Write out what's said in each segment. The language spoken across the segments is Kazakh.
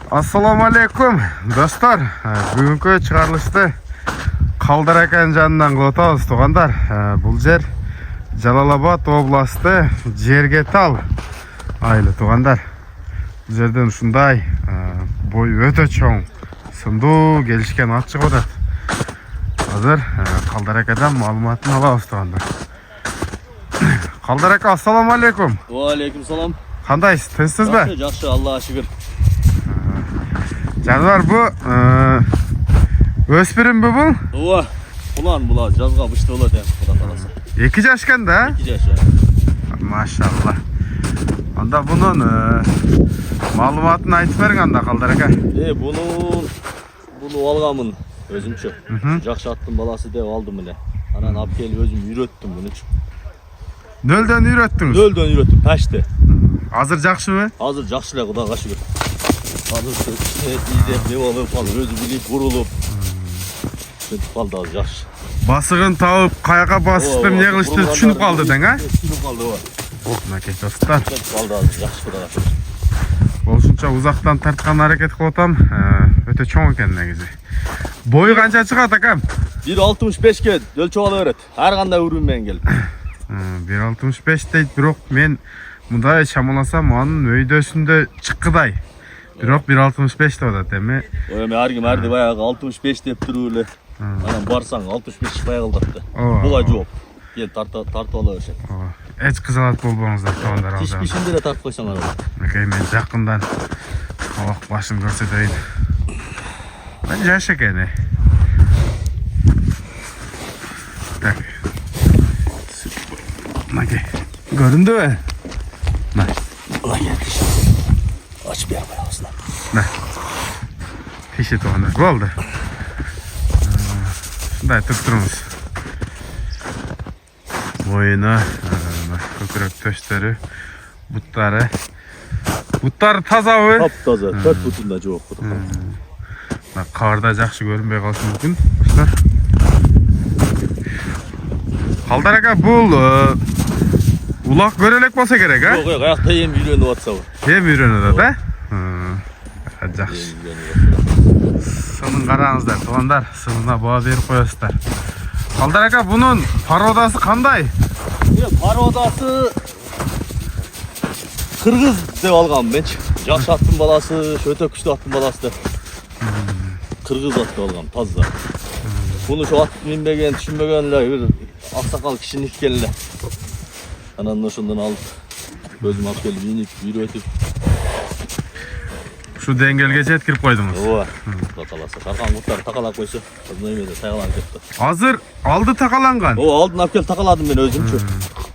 Assalamu alaikum dostlar. Бүгүнкү чыгарылышты Калдар аканын жанынан кылып атабыз туугандар. Бул жер Жалал-Абад областы Жергетал айылы туугандар. Бул жерден ушундай бой өтө чоң сындуу келишкен ат чыгып атат. Азыр Калдар акадан маалыматын алабыз туугандар. Калдар ака, ассаламу алейкум. Ва алейкум салам. Кандайсыз? Тынчсызбы? Жакшы, Аллага шүгүр. Жануар bu өспүрүм бул? Ооба, булар жазга бышты болот эми, Кудай кааласа. 2 жашкан да? 2 жаш. Машалла. Анда бунун маалыматын айтып бериң анда Калдар ака. Буну алганмын өзүмчө. Жакшы аттын баласы деп алдым эле. Анан алып келип өзүм үйрөттүм мунучу. Нөлдөн үйрөттүңүз? Нөлдөн үйрөттүм, пашты. Азыр жакшыбы? Азыр жакшы эле, Кудайга шүгүр. Азыр ийдеп не болуп калды, өзү билип бурулуп. Сөйтүп калды, азыр жакшы. Басыгын табып, каяка басып, эмне кылышты түшүнүп калды дең, а? Түшүнүп калды, ооба. Мынакей достор. Сөйтүп калды, азыр жакшы, Кудайга шүгүр. Болушунча узактан тарткан аракет кылып атам. Өтө чоң экен негизи. Бою канча чыгат акам? 1.65 өлчөп ала берет. Ар кандай үрүн менен келип. 1.65 дейт, бирок мен мындай шамаласам анын өйдөсүндө чыккыдай. Бирок 1.65 деп атат эми. Эми ар ким арди баягы 65 деп туруп эле. Анан барсаң 65 чыкпай калдат да. Буга жооп. Кел тартып ала беришет. Эч кызалат болбоңуздар туугандар алда. Тишпишинде эле тартып койсоңар болот. Мынакей мен жакындан кабак башын көрсөтөйүн. Мен жаш экен. Так. Мынакей. Көрүндүбү? Мына. Açıp yer koyalım. Ne? Teşekkür ederim. Oldu. Şunday tutturumuz. Boyuna, kökürek töşleri, butları. Butları taza mı? Tap taza. 4 butunda çok. Karda жақсы görünmeye kalsın mümkün. Dostlar. Kaldar aka, bul ulak görelek bolsa gerek, ha? Yok, ayakta yem yürüyeni atsa var. Yem yürüyeni da? Жақсы. Сынын қараңыздар, туғандар, сынына баға беріп қоясыздар. Калдар ака, бұның породасы қандай? Породасы Кыргыз деп алғам мен. Жақсы аттың баласы, өтө күшті аттың баласы деп. Кыргыз ат деп алғам, таза. Бұны şu ат мінбеген, түшінбегенлер, бір ақсақал кішінің келді. Анан ошондон алып, өзім алып келіп, минип, үйрөтүп. Şu dengelge жеткирип койдуңуз. Ооба. Такаласа. Таркан куттар такалап койсо, өзүнө эмеде тайгаланып кетти. Азыр алды такаланган. Ооба, алдын алып келип такаладым мен өзүмчү.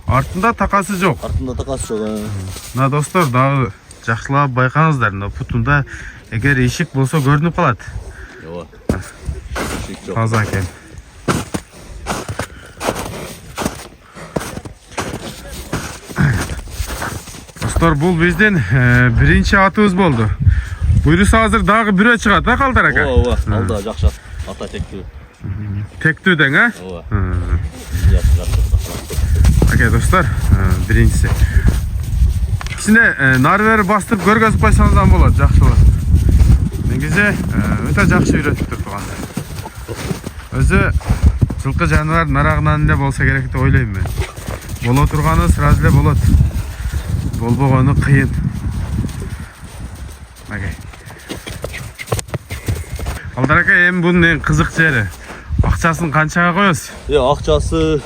Артында такасы жок. Артында такасы жок. Мына достор, дагы жакшылап байкаңыздар. Мына путунда эгер ишик болсо көрүнүп калат. Ооба. Ишик жок. Таза экен. Достор, бул биздин биринчи атыбыз болду. Буйруса азыр дагы бирөө чыгат, а Калдар ака? Ооба, алда жакшы ата тектүү. Тектүү дең, а? Ооба. Окей, достор, биринчиси. Ичине нары бери бастырып көргөзүп койсоңуздан болот, жакшы болот. Негизи өтө жакшы үйрөтүптүр туугандар. Өзү жылкы жаныбар нарагынан эле болсо керек деп ойлойм мен. Боло турганы сразу эле болот. Болбогону кыйын. Окей. Калдар ака, эми бунун эң кызык жери. Акчасын канчага коесуз? Акчасы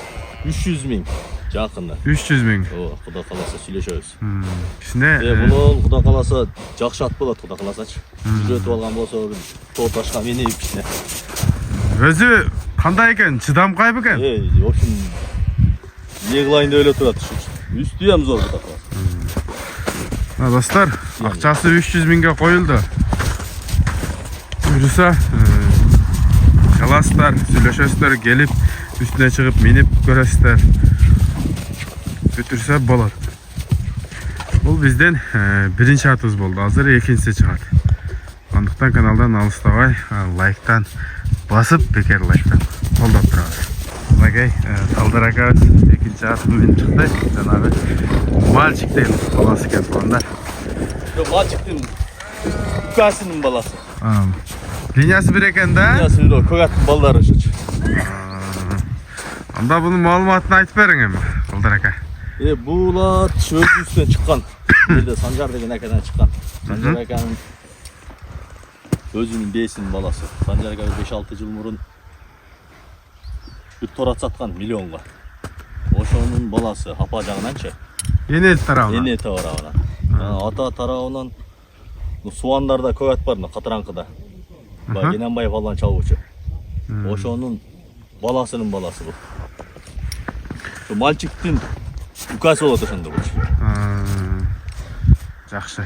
300 000 жакында. 300 000. Ооба, Кудай кааласа сүйлөшөбүз. Кичине бул Кудай кааласа жакшы ат болот, Кудай кааласачы. Үйрөтүп алган болсо, тоо ташка минип кичине. Өзү кандай экен? Чыдамкай бекен? В общем, не кылайын деп эле турат. Үстү эм зор, Кудай кааласа. Достlar, акчасы 300 000ге коюлду. Буйруса, каласыздар, сүйлөшөсүздөр, келип үстүнө чыгып минип көрөсүздөр. Бүтүрсө болот. Бул биздин биринчи атыбыз болду. Азыр экинчиси чыгат. Андыктан каналдан алыстабай, лайктан басып, бекер лайктан колдоп турабыз. Окей, Калдар ака экинчи атын менен чыкты. Жанагы мальчик деген баласы экен туугандар. Мальчиктин Ukasının balası. Liniyası bir ekan da. Liniyası bir o. Köy attım balları şuç. Anda bunun malumatını aytıp berin emin. Kıldar aka. Bular çöl üstüne çıkan. Bir de Sancar degen akadan çıkan. Sancar akanın özünün besinin balası. Sancar aka 5-6 yıl murun bir torat satkan milyonga. Oşonun balası hapa jagınança. Yeni el tarafına. Yeni ete var ona. Ata tarafından Suvanlarda köy at var mı? Katırankıda. Bak Yenenbay falan çavuğucu. Oşonun balasının balası bu. Şu Malçıktın ukası oladı şimdi bu. Жақсы.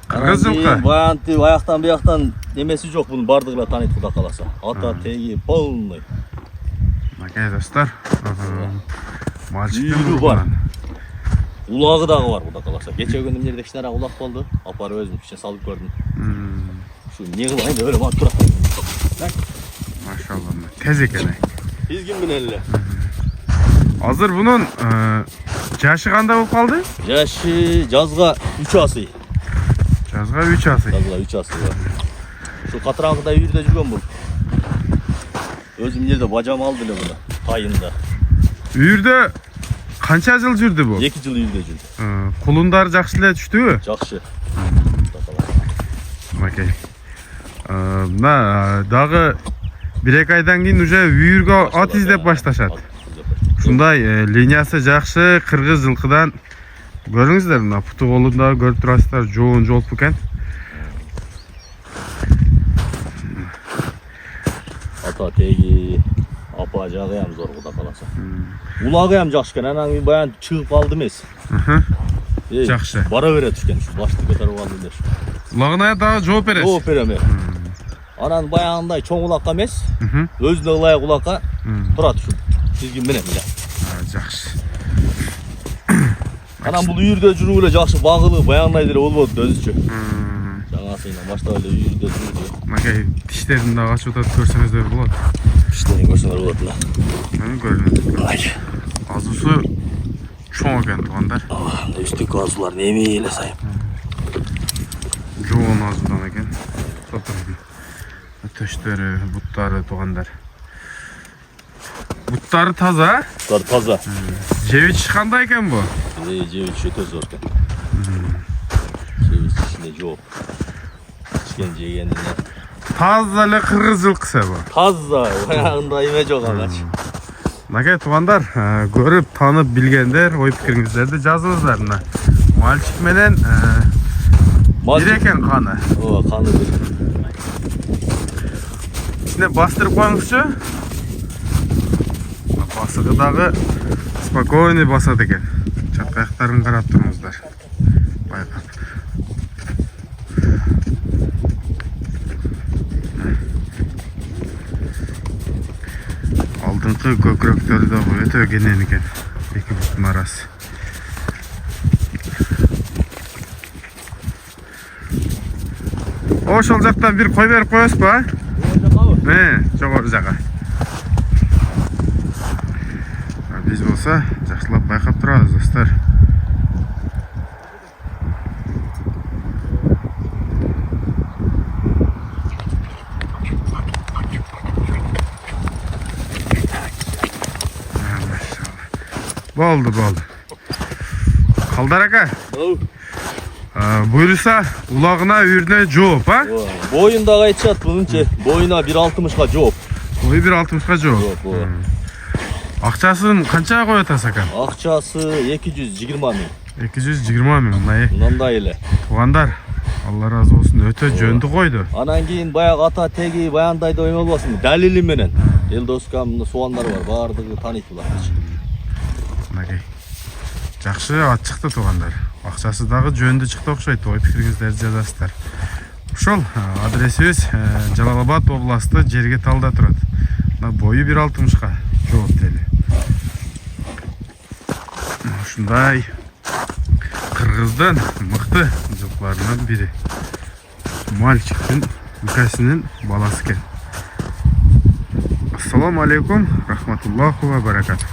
Kırgız yılkı. Bayanti ayaktan bir ayaktan demesi yok bunun bardığıyla tanıyıp kuda kalasa. Ata tegi polnoy. Bakay dostlar. Yürü var. Ulağı dağı var burada kalasa. Geçen gün yerde işlere ulak oldu. Aparı özüm için salıp gördüm. Şu ne kılayım da öyle bak durak. Maşallah. Tez ekan. Bizgin bin elle. Hazır bunun yaşı qanday bo'lib qoldi? Yaşı жазga 3 ası. Жазga 3 асы. Yazga 3 ası var. Şu katırankıda yürüde жүрген bu. Özüm yerde bacam aldı bile bunu. Tayında. Uyurda qancha yıl жүрді bu? 2 yıl yürüde жүрді. Qulundar жақсы эле түштүбү? Жақсы. Окей. Мына дагы 1-2 айдан кийин уже үйүргө ат издеп башташат. Ушундай линиясы жакшы кыргыз жылкыдан көрүңүздөр, мына путу колунда көрүп турасыздар, жоон жолуп экен. Ата теги апа жагы ham зор куда каласа. Улагы ham жакшы экен, анан мен баян чыгып калды эмес. Жакшы. Бара бере түшкөн ушу башты көтөрүп алды эле. Улагына дагы жооп бересиз. Жооп берем. Анан баягындай чоң улакка эмес, өзүнө ылайык улакка турат ушу. Тизгин менен эле. Жакшы. Анан бул үйүрдө жүрүү эле жакшы багылы, баягындай деле болбоду өзүчө. Жаңасынан баштап эле үйүрдө жүрдү. Макай тиштерин дагы ачып атат, көрсөңүздөр болот. Тиштерин көрсөңөр болот эле. Көрүнөт. Азуусу чоң экен туугандар. Үстүккө азуулар эми эле сайып. Жоон азуудан экен. Төштөрү, буттары туугандар. Буттары таза? Буттары таза. Жебич кандай экен бу? Жебич өтө зор экен. Жебич ичинде жок. Ичкен жегенине. Таза эле кыргыз жылкысы бу. Таза, баягындай эме жок агач. Макай туугандар, көрүп, танып билгендер, ой пикириңиздерди жазыңыздар мына. Мальчик менен бир экен каны. Ооба, каны бир. Ичине бастырып коюңузчу. Басыгы дагы спокойный басат экен. Чаткаяктарын карап туруңуздар. Байкап. Алдыңкы көкүрөктөрү дагы өтө кенен экен. Эки буттун арасы. Ошол жактан бир кой берип коесузбу, а? Жогору жака. Биз болсо жакшылап байкап турабыз, достор. Болду. Калдар ака. Буюрса улагына үйүрүнө жооп, а? Боюндагы айтышат bununча, боюна 1.60га жооп. Бою 1.60га жооп. Акчасын канчага коет асака? Акчасы 220 миң. 220 миң, мындай эле. Туугандар, Алла разы болсун, өтө жөндү койду. Анан кийин баягы ата теги баяндай да эме болбосун, далили менен. Элдоскам суандар бар, баардыгы тааныйт булар. Мынакей. Жакшы ат чыкты туугандар. Акчасы дагы жөндү чыкты окшойт, ой пикириңиздерди жазасыздар. Ошол адресибиз Жалал-Абад областы Жергеталда турат. Бою 1.60га жооп дели. Ушундай кыргыздын мыкты жылкыларынан бири. Мальчиктин укасынын баласы экен. Ассаламу алейкум, рахматуллаху ва баракатух.